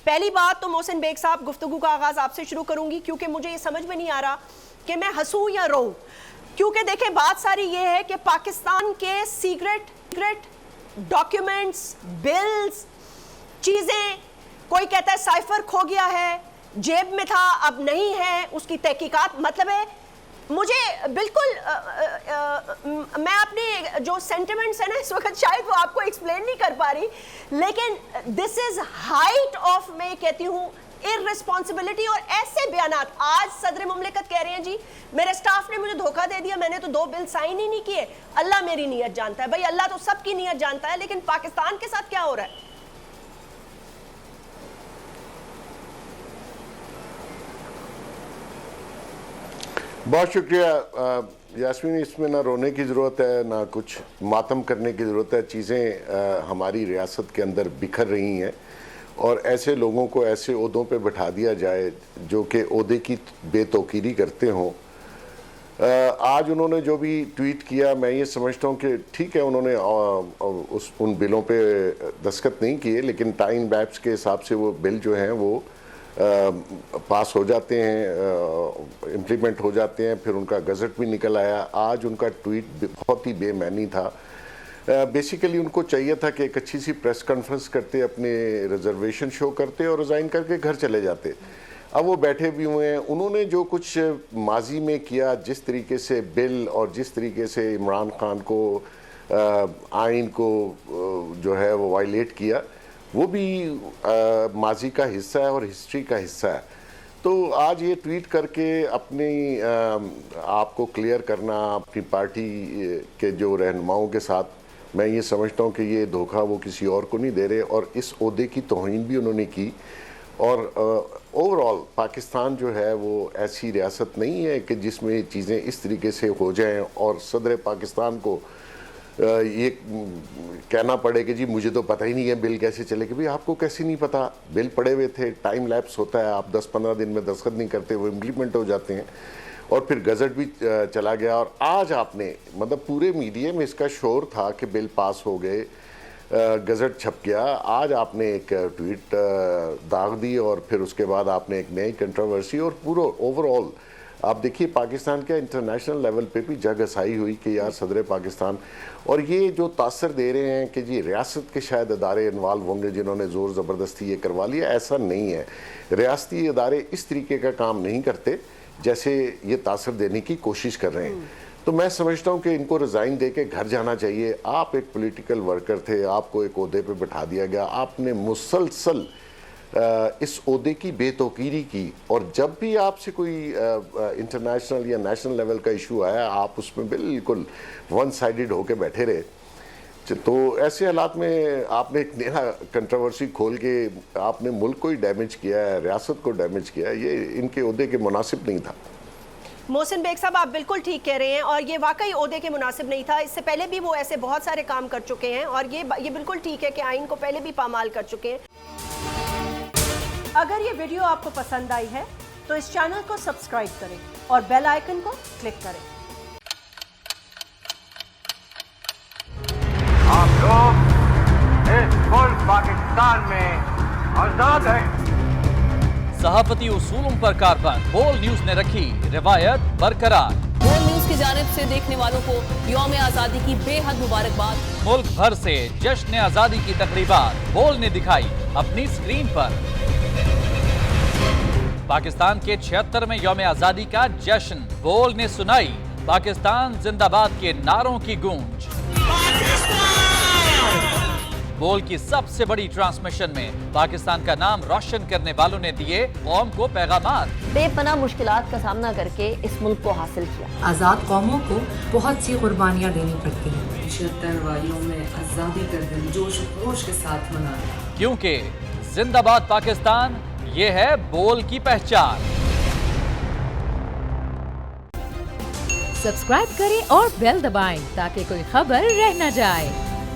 پہلی بات تو محسن بیگ صاحب گفتگو کا آغاز آپ سے شروع کروں گی کیونکہ مجھے یہ سمجھ میں نہیں آ رہا کہ میں ہنسوں یا روؤں، کیونکہ دیکھیں بات ساری یہ ہے کہ پاکستان کے سیکرٹ ڈاکیومنٹس، بلز، چیزیں، کوئی کہتا ہے سائفر کھو گیا ہے، جیب میں تھا اب نہیں ہے، اس کی تحقیقات، مطلب ہے مجھے بالکل میں اپنے جو سینٹیمنٹس ہیں نا اس وقت شاید وہ آپ کو ایکسپلین نہیں کر پا رہی، لیکن دس از ہائٹ آف میں کہتی ہوں irresponsibility، اور ایسے بیانات آج صدر مملکت کہہ رہے ہیں جی میرے سٹاف نے مجھے دھوکہ دے دیا، میں نے تو 2 بل سائن ہی نہیں کیے، اللہ میری نیت جانتا ہے۔ بھائی اللہ تو سب کی نیت جانتا ہے، لیکن پاکستان کے ساتھ کیا ہو رہا ہے؟ بہت شکریہ یاسمین، اس میں نہ رونے کی ضرورت ہے نہ کچھ ماتم کرنے کی ضرورت ہے، چیزیں ہماری ریاست کے اندر بکھر رہی ہیں اور ایسے لوگوں کو ایسے عہدوں پہ بٹھا دیا جائے جو کہ عہدے کی بے توقیری کرتے ہوں۔ آج انہوں نے جو بھی ٹویٹ کیا میں یہ سمجھتا ہوں کہ ٹھیک ہے انہوں نے ان بلوں پہ دستخط نہیں کیے، لیکن ٹائم لیپس کے حساب سے وہ بل جو ہیں وہ پاس ہو جاتے ہیں، امپلیمنٹ ہو جاتے ہیں، پھر ان کا گزٹ بھی نکل آیا۔ آج ان کا ٹویٹ بہت ہی بے معنی تھا۔ بیسیکلی ان کو چاہیے تھا کہ ایک اچھی سی پریس کانفرنس کرتے، اپنے ریزرویشن شو کرتے اور ریزائن کر کے گھر چلے جاتے۔ اب وہ بیٹھے بھی ہوئے ہیں، انہوں نے جو کچھ ماضی میں کیا، جس طریقے سے بل اور جس طریقے سے عمران خان کو آئین کو جو ہے وہ وائلیٹ کیا، وہ بھی ماضی کا حصہ ہے اور ہسٹری کا حصہ ہے۔ تو آج یہ ٹویٹ کر کے اپنی آپ کو کلیئر کرنا اپنی پارٹی کے جو رہنماؤں کے ساتھ، میں یہ سمجھتا ہوں کہ یہ دھوکہ وہ کسی اور کو نہیں دے رہے، اور اس عہدے کی توہین بھی انہوں نے کی۔ اور اوورآل پاکستان جو ہے وہ ایسی ریاست نہیں ہے کہ جس میں چیزیں اس طریقے سے ہو جائیں اور صدر پاکستان کو یہ کہنا پڑے کہ جی مجھے تو پتہ ہی نہیں ہے بل کیسے چلے گی۔ بھی آپ کو کیسے نہیں پتہ؟ بل پڑے ہوئے تھے، ٹائم لیپس ہوتا ہے، آپ 10-15 دن میں دستخط نہیں کرتے، وہ امپلیمنٹ ہو جاتے ہیں، اور پھر گزٹ بھی چلا گیا۔ اور آج آپ نے مطلب پورے میڈیا میں اس کا شور تھا کہ بل پاس ہو گئے، گزٹ چھپ گیا، آج آپ نے ایک ٹویٹ داغ دی اور پھر اس کے بعد آپ نے ایک نئی کنٹروورسی، اور پورا اوورآل آپ دیکھیے پاکستان کے انٹرنیشنل لیول پہ بھی جگ ہسائی ہوئی کہ یار صدر پاکستان، اور یہ جو تاثر دے رہے ہیں کہ جی ریاست کے شاید ادارے انوالو ہوں گے جنہوں نے زور زبردستی یہ کروا لیا، ایسا نہیں ہے۔ ریاستی ادارے اس طریقے کا کام نہیں کرتے جیسے یہ تاثر دینے کی کوشش کر رہے ہیں۔ تو میں سمجھتا ہوں کہ ان کو ریزائن دے کے گھر جانا چاہیے۔ آپ ایک پولیٹیکل ورکر تھے، آپ کو ایک عہدے پہ بٹھا دیا گیا، آپ نے مسلسل اس عہدے کی بے توقیری کی، اور جب بھی آپ سے کوئی انٹرنیشنل یا نیشنل لیول کا ایشو آیا آپ اس میں بالکل ون سائیڈڈ ہو کے بیٹھے رہے۔ تو ایسے حالات میں آپ نے ایک نیا کنٹروورسی کھول کے آپ نے ملک کو ہی ڈیمیج کیا ہے، ریاست کو ڈیمیج کیا ہے، یہ ان کے عہدے کے مناسب نہیں تھا۔ محسن بیگ صاحب آپ بالکل ٹھیک کہہ رہے ہیں، اور یہ واقعی عہدے کے مناسب نہیں تھا۔ اس سے پہلے بھی وہ ایسے بہت سارے کام کر چکے ہیں، اور یہ بالکل ٹھیک ہے کہ آئین کو پہلے بھی پامال کر چکے ہیں۔ اگر یہ ویڈیو آپ کو پسند آئی ہے تو اس چینل کو سبسکرائب کریں اور بیل آئیکن کو کلک کریں۔ آپ لوگ اس ملک پاکستان میں آزاد ہیں۔ صحافتی اصولوں پر کاربند بول نیوز نے رکھی روایت برقرار۔ بول نیوز کی جانب سے دیکھنے والوں کو یوم آزادی کی بے حد مبارکباد۔ ملک بھر سے جشن آزادی کی تقریبات بول نے دکھائی اپنی سکرین پر۔ پاکستان کے 76ویں یوم آزادی کا جشن بول نے سنائی پاکستان زندہ باد کے نعروں کی گونج۔ بول کی سب سے بڑی ٹرانسمیشن میں پاکستان کا نام روشن کرنے والوں نے دیے قوم کو پیغامات۔ بے پناہ مشکلات کا سامنا کر کے اس ملک کو حاصل کیا۔ آزاد قوموں کو بہت سی قربانیاں دینی پڑتی ہیں۔ 76 واریوں میں آزادی کا دن جوش و خروش کے ساتھ منایا، کیونکہ زندہ باد پاکستان یہ ہے بول کی پہچان۔ سبسکرائب کریں اور بیل دبائیں تاکہ کوئی خبر رہ نہ جائے۔